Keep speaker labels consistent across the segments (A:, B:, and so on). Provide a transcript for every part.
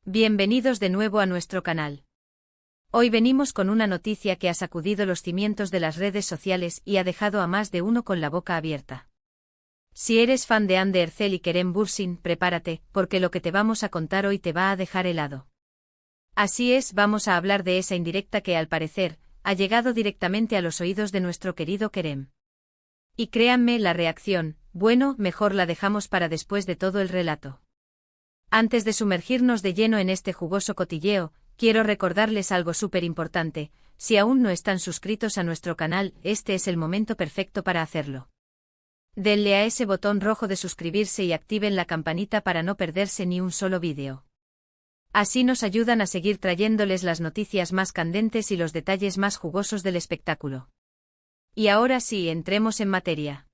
A: Bienvenidos de nuevo a nuestro canal. Hoy venimos con una noticia que ha sacudido los cimientos de las redes sociales y ha dejado a más de uno con la boca abierta. Si eres fan de Hande Erçel y Kerem Bürsin, prepárate, porque lo que te vamos a contar hoy te va a dejar helado. Así es, vamos a hablar de esa indirecta que, al parecer, ha llegado directamente a los oídos de nuestro querido Kerem. Y créanme, la reacción, bueno, mejor la dejamos para después de todo el relato. Antes de sumergirnos de lleno en este jugoso cotilleo, quiero recordarles algo súper importante: si aún no están suscritos a nuestro canal, este es el momento perfecto para hacerlo. Denle a ese botón rojo de suscribirse y activen la campanita para no perderse ni un solo vídeo. Así nos ayudan a seguir trayéndoles las noticias más candentes y los detalles más jugosos del espectáculo. Y ahora sí, entremos en materia.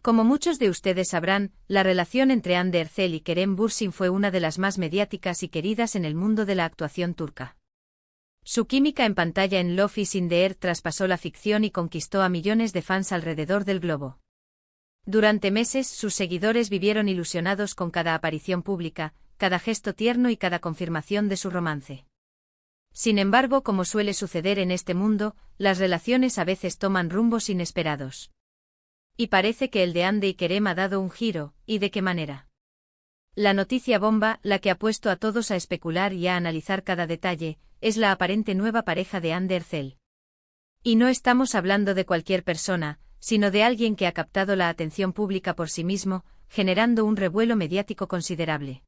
A: Como muchos de ustedes sabrán, la relación entre Hande Erçel y Kerem Bürsin fue una de las más mediáticas y queridas en el mundo de la actuación turca. Su química en pantalla en Love is in the Air traspasó la ficción y conquistó a millones de fans alrededor del globo. Durante meses, sus seguidores vivieron ilusionados con cada aparición pública, cada gesto tierno y cada confirmación de su romance. Sin embargo, como suele suceder en este mundo, las relaciones a veces toman rumbos inesperados. Y parece que el de Hande y Kerem ha dado un giro, ¿y de qué manera? La noticia bomba, la que ha puesto a todos a especular y a analizar cada detalle, es la aparente nueva pareja de Hande Erçel. Y no estamos hablando de cualquier persona, sino de alguien que ha captado la atención pública por sí mismo, generando un revuelo mediático considerable.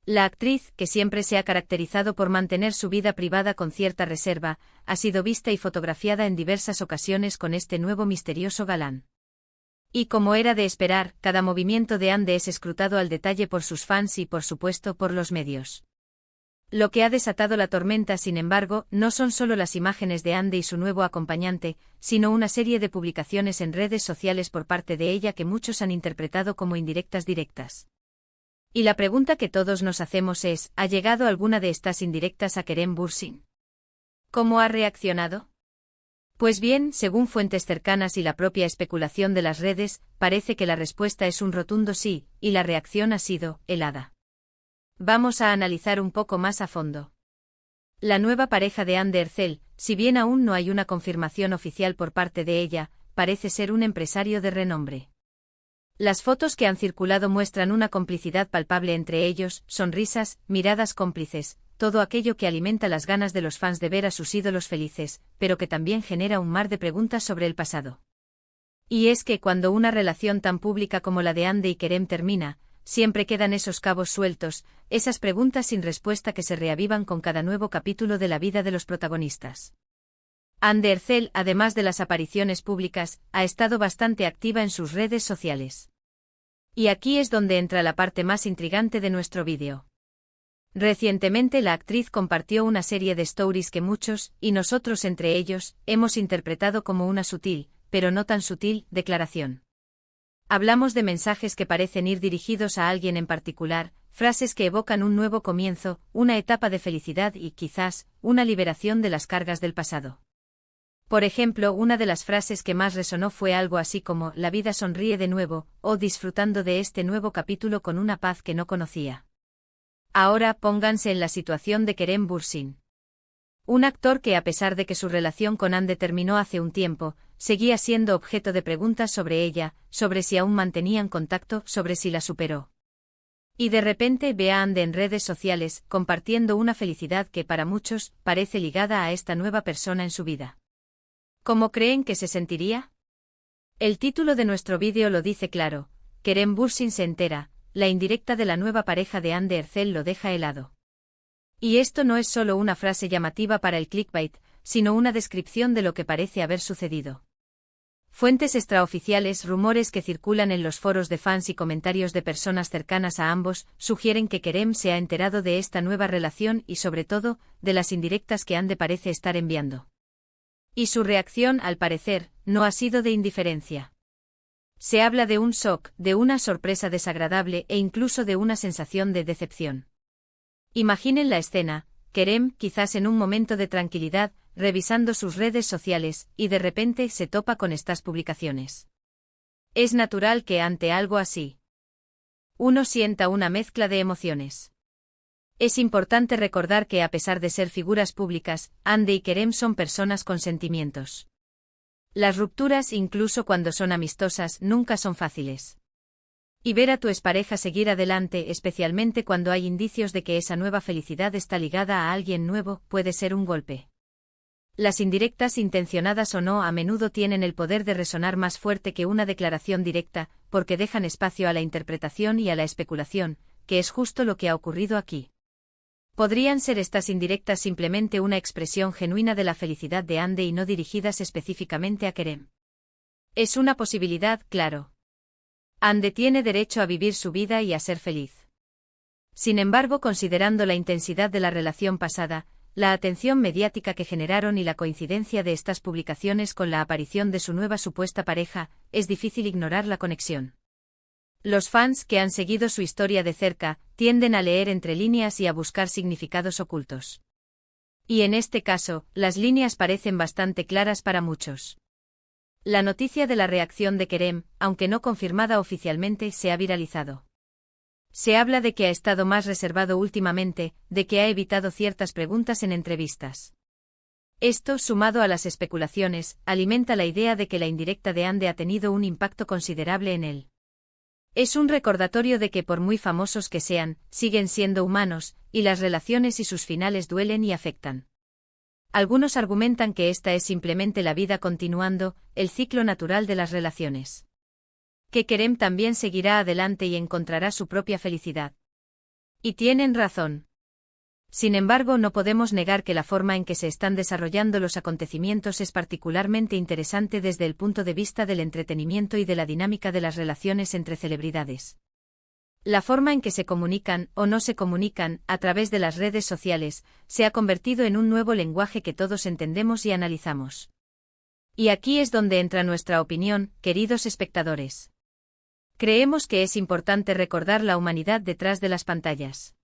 A: La actriz, que siempre se ha caracterizado por mantener su vida privada con cierta reserva, ha sido vista y fotografiada en diversas ocasiones con este nuevo misterioso galán. Y como era de esperar, cada movimiento de Hande es escrutado al detalle por sus fans y, por supuesto, por los medios. Lo que ha desatado la tormenta, sin embargo, no son solo las imágenes de Hande y su nuevo acompañante, sino una serie de publicaciones en redes sociales por parte de ella que muchos han interpretado como indirectas directas. Y la pregunta que todos nos hacemos es: ¿ha llegado alguna de estas indirectas a Kerem Bürsin? ¿Cómo ha reaccionado? Pues bien, según fuentes cercanas y la propia especulación de las redes, parece que la respuesta es un rotundo sí, y la reacción ha sido helada. Vamos a analizar un poco más a fondo. La nueva pareja de Hande Erçel, si bien aún no hay una confirmación oficial por parte de ella, parece ser un empresario de renombre. Las fotos que han circulado muestran una complicidad palpable entre ellos, sonrisas, miradas cómplices, todo aquello que alimenta las ganas de los fans de ver a sus ídolos felices, pero que también genera un mar de preguntas sobre el pasado. Y es que cuando una relación tan pública como la de Hande y Kerem termina, siempre quedan esos cabos sueltos, esas preguntas sin respuesta que se reavivan con cada nuevo capítulo de la vida de los protagonistas. Hande Erçel, además de las apariciones públicas, ha estado bastante activa en sus redes sociales. Y aquí es donde entra la parte más intrigante de nuestro vídeo. Recientemente la actriz compartió una serie de stories que muchos, y nosotros entre ellos, hemos interpretado como una sutil, pero no tan sutil, declaración. Hablamos de mensajes que parecen ir dirigidos a alguien en particular, frases que evocan un nuevo comienzo, una etapa de felicidad y, quizás, una liberación de las cargas del pasado. Por ejemplo, una de las frases que más resonó fue algo así como: «La vida sonríe de nuevo», o «disfrutando de este nuevo capítulo con una paz que no conocía». Ahora pónganse en la situación de Kerem Bürsin. Un actor que, a pesar de que su relación con Hande terminó hace un tiempo, seguía siendo objeto de preguntas sobre ella, sobre si aún mantenían contacto, sobre si la superó. Y de repente ve a Hande en redes sociales, compartiendo una felicidad que para muchos parece ligada a esta nueva persona en su vida. ¿Cómo creen que se sentiría? El título de nuestro vídeo lo dice claro: Kerem Bürsin se entera, la indirecta de la nueva pareja de Hande Erçel lo deja helado. Y esto no es solo una frase llamativa para el clickbait, sino una descripción de lo que parece haber sucedido. Fuentes extraoficiales, rumores que circulan en los foros de fans y comentarios de personas cercanas a ambos, sugieren que Kerem se ha enterado de esta nueva relación y, sobre todo, de las indirectas que Hande parece estar enviando. Y su reacción, al parecer, no ha sido de indiferencia. Se habla de un shock, de una sorpresa desagradable e incluso de una sensación de decepción. Imaginen la escena: Kerem, quizás en un momento de tranquilidad, revisando sus redes sociales, y de repente se topa con estas publicaciones. Es natural que ante algo así, uno sienta una mezcla de emociones. Es importante recordar que a pesar de ser figuras públicas, Hande y Kerem son personas con sentimientos. Las rupturas, incluso cuando son amistosas, nunca son fáciles. Y ver a tu expareja seguir adelante, especialmente cuando hay indicios de que esa nueva felicidad está ligada a alguien nuevo, puede ser un golpe. Las indirectas, intencionadas o no, a menudo tienen el poder de resonar más fuerte que una declaración directa, porque dejan espacio a la interpretación y a la especulación, que es justo lo que ha ocurrido aquí. ¿Podrían ser estas indirectas simplemente una expresión genuina de la felicidad de Hande y no dirigidas específicamente a Kerem? Es una posibilidad, claro. Hande tiene derecho a vivir su vida y a ser feliz. Sin embargo, considerando la intensidad de la relación pasada, la atención mediática que generaron y la coincidencia de estas publicaciones con la aparición de su nueva supuesta pareja, es difícil ignorar la conexión. Los fans que han seguido su historia de cerca, tienden a leer entre líneas y a buscar significados ocultos. Y en este caso, las líneas parecen bastante claras para muchos. La noticia de la reacción de Kerem, aunque no confirmada oficialmente, se ha viralizado. Se habla de que ha estado más reservado últimamente, de que ha evitado ciertas preguntas en entrevistas. Esto, sumado a las especulaciones, alimenta la idea de que la indirecta de Hande ha tenido un impacto considerable en él. Es un recordatorio de que por muy famosos que sean, siguen siendo humanos, y las relaciones y sus finales duelen y afectan. Algunos argumentan que esta es simplemente la vida continuando, el ciclo natural de las relaciones. Que Kerem también seguirá adelante y encontrará su propia felicidad. Y tienen razón. Sin embargo, no podemos negar que la forma en que se están desarrollando los acontecimientos es particularmente interesante desde el punto de vista del entretenimiento y de la dinámica de las relaciones entre celebridades. La forma en que se comunican, o no se comunican, a través de las redes sociales, se ha convertido en un nuevo lenguaje que todos entendemos y analizamos. Y aquí es donde entra nuestra opinión, queridos espectadores. Creemos que es importante recordar la humanidad detrás de las pantallas.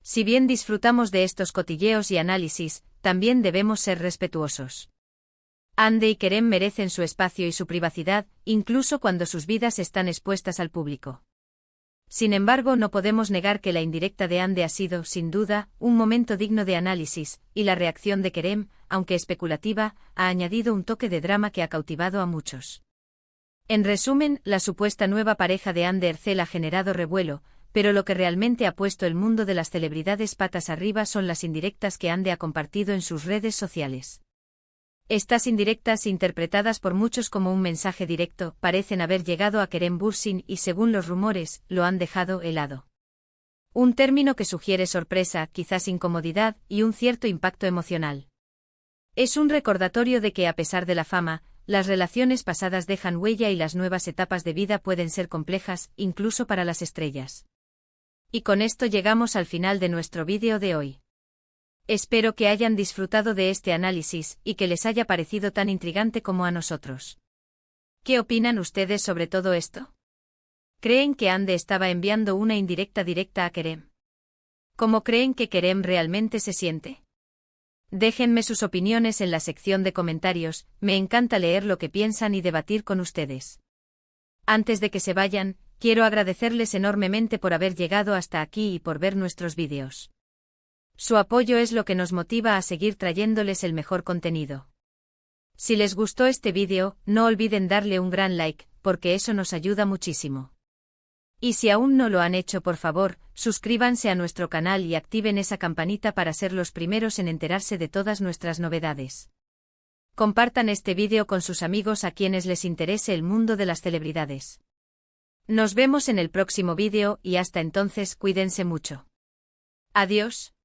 A: Si bien disfrutamos de estos cotilleos y análisis, también debemos ser respetuosos. Hande y Kerem merecen su espacio y su privacidad, incluso cuando sus vidas están expuestas al público. Sin embargo, no podemos negar que la indirecta de Hande ha sido, sin duda, un momento digno de análisis, y la reacción de Kerem, aunque especulativa, ha añadido un toque de drama que ha cautivado a muchos. En resumen, la supuesta nueva pareja de Hande Erçel ha generado revuelo, pero lo que realmente ha puesto el mundo de las celebridades patas arriba son las indirectas que Hande ha compartido en sus redes sociales. Estas indirectas, interpretadas por muchos como un mensaje directo, parecen haber llegado a Kerem Bürsin y, según los rumores, lo han dejado helado. Un término que sugiere sorpresa, quizás incomodidad, y un cierto impacto emocional. Es un recordatorio de que, a pesar de la fama, las relaciones pasadas dejan huella y las nuevas etapas de vida pueden ser complejas, incluso para las estrellas. Y con esto llegamos al final de nuestro vídeo de hoy. Espero que hayan disfrutado de este análisis y que les haya parecido tan intrigante como a nosotros. ¿Qué opinan ustedes sobre todo esto? ¿Creen que Hande estaba enviando una indirecta directa a Kerem? ¿Cómo creen que Kerem realmente se siente? Déjenme sus opiniones en la sección de comentarios, me encanta leer lo que piensan y debatir con ustedes. Antes de que se vayan, quiero agradecerles enormemente por haber llegado hasta aquí y por ver nuestros vídeos. Su apoyo es lo que nos motiva a seguir trayéndoles el mejor contenido. Si les gustó este vídeo, no olviden darle un gran like, porque eso nos ayuda muchísimo. Y si aún no lo han hecho, por favor, suscríbanse a nuestro canal y activen esa campanita para ser los primeros en enterarse de todas nuestras novedades. Compartan este vídeo con sus amigos a quienes les interese el mundo de las celebridades. Nos vemos en el próximo vídeo y hasta entonces cuídense mucho. Adiós.